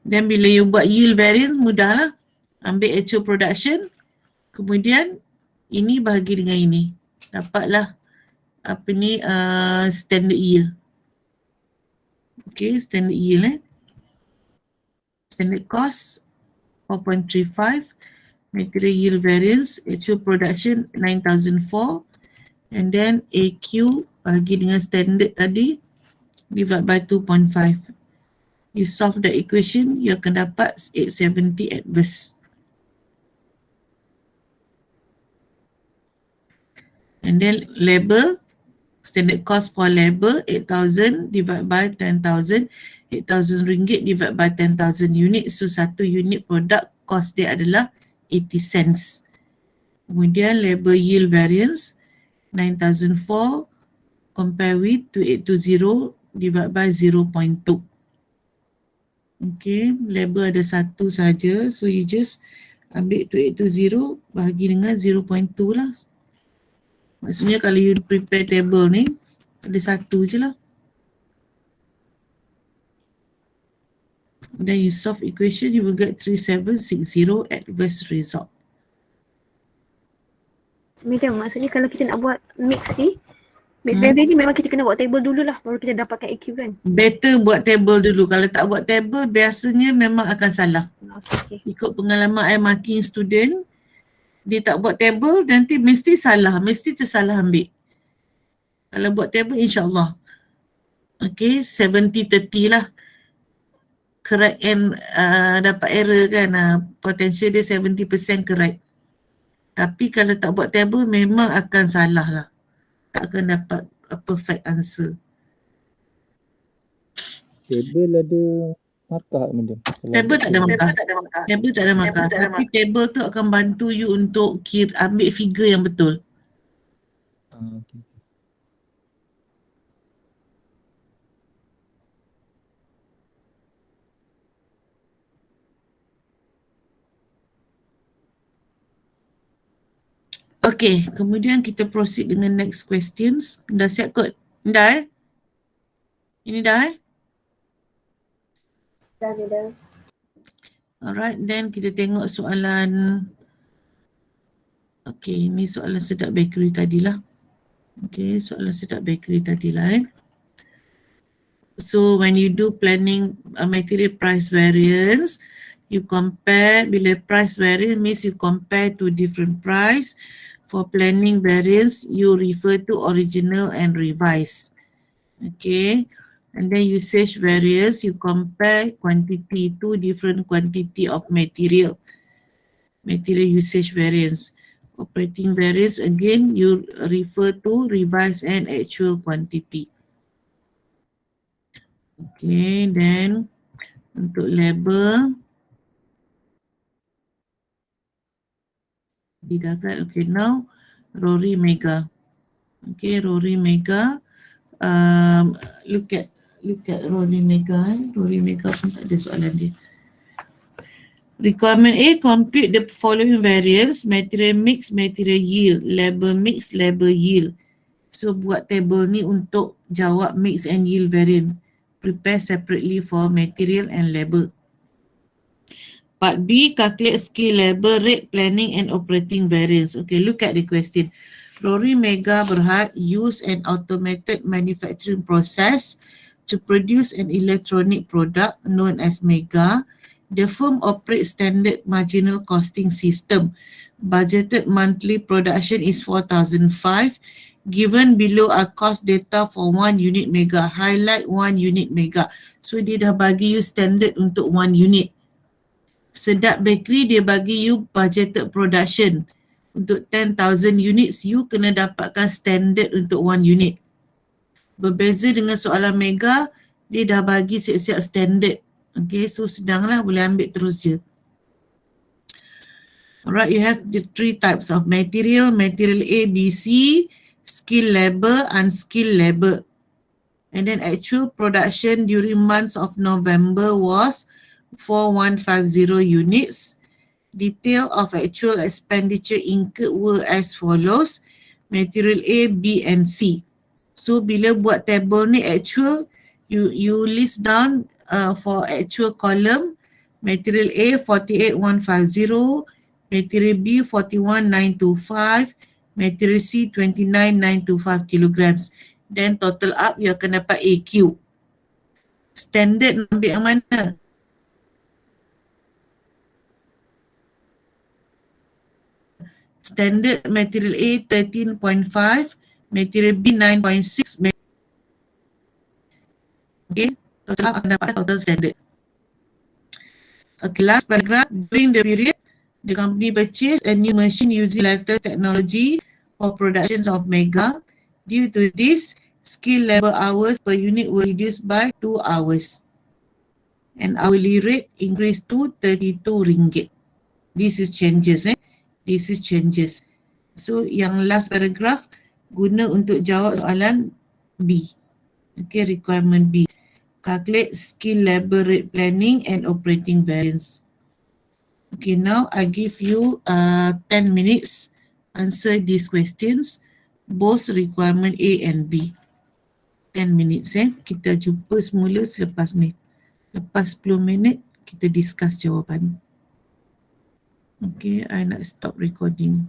S1: Dan bila you buat yield variance mudah lah. Ambil actual production. Kemudian ini bahagi dengan ini. Dapatlah apa ni standard yield. Okay, standard yield Standard cost 4.35. Material yield variance, actual production 9,004. And then AQ bagi dengan standard tadi divide by 2.5. You solve the equation, you akan dapat 870 adverse. And then labor, standard cost for labor 8,000 divided by 10,000. 8,000 ringgit divided by 10,000 unit. So satu unit produk cost dia adalah 80 cents. Kemudian labor yield variance 9,004 compare with 2820 divided by 0.2. Okay, label ada satu saja. So you just ambil 2820 bahagi dengan 0.2 lah. Maksudnya kalau you prepare table ni, ada satu je lah. Then you solve equation, you will get 3760 adverse result.
S6: Madam, maksudnya kalau kita nak buat mix variance ni memang kita kena buat table dulu lah baru kita dapatkan AQ kan?
S1: Better buat table dulu. Kalau tak buat table, biasanya memang akan salah.
S6: Okay.
S1: Ikut pengalaman I marking student, dia tak buat table, nanti mesti salah. Mesti tersalah ambil. Kalau buat table, insyaAllah. Okay, 70-30 lah. Correct and dapat error kan. Potential dia 70% correct. Tapi kalau tak buat table, memang akan salah lah. Tak akan dapat a perfect answer.
S7: Table ada markah madam?
S1: Table tak ada markah. Table tak ada markah. Tapi table tu akan bantu you untuk ambil figure yang betul.
S7: Okay.
S1: Okay, kemudian kita proceed dengan next questions. Dah siap kot? Dah Ini dah
S2: Dah.
S1: Alright, then kita tengok soalan. Okay, ini soalan sedap bakery tadilah. Okay, soalan sedap bakery tadilah So when you do planning material price variance, you compare, bila price variance means you compare to different price. For planning variance, you refer to original and revise. Okay, and then usage variance, you compare quantity to different quantity of material. Material usage variance. Operating variance, again, you refer to revise and actual quantity. Okay, then untuk label, didagat. Okay, now Rory Mega. Okay, Rory Mega. Look at Rory Mega. Rory Mega pun tak ada soalan dia. Requirement A, compute the following variance: material mix, material yield, label mix, label yield. So buat table ni untuk jawab mix and yield variant. Prepare separately for material and label. Part B, calculate skill labor, rate planning and operating variance. Okay, look at the question. Rory Mega Berhad use an automated manufacturing process to produce an electronic product known as Mega. The firm operates standard marginal costing system. Budgeted monthly production is 4,005. Given below are cost data for 1 unit Mega. Highlight 1 unit Mega. So dia dah bagi you standard untuk 1 unit. Sedap Bakery dia bagi you budgeted production. Untuk 10,000 units, you kena dapatkan standard untuk 1 unit. Berbeza dengan soalan Mega, dia dah bagi siap-siap standard. Okay, so sedanglah boleh ambil terus je. Alright, you have the 3 types of material. Material A, B, C, skill labor, unskilled labor. And then actual production during months of November was 4150 units. Detail of actual expenditure incurred were as follows. Material A, B and C. So bila buat table ni actual, you list down for actual column. Material A 48,150, material B 41,925, material C 29,925 kilograms. Then total up you akan dapat AQ. Standard ambil yang mana? Standard material A 13.5, material B 9.6. Okay, total akan dapat total standard. Okay, last paragraph. During the period, the company purchased a new machine using latest technology for production of Mega. Due to this, skill labor hours per unit were reduced by 2 hours. And hourly rate increased to 32 ringgit. This is changes. This is changes. So yang last paragraph guna untuk jawab soalan B. Okay, requirement B. calculate skill labor rate planning and operating variance. Okay, now I give you 10 minutes answer these questions, both requirement A and B. 10 minutes kita jumpa semula selepas ni. Lepas 10 minit kita discuss jawapan. Okay, I nak stop recording.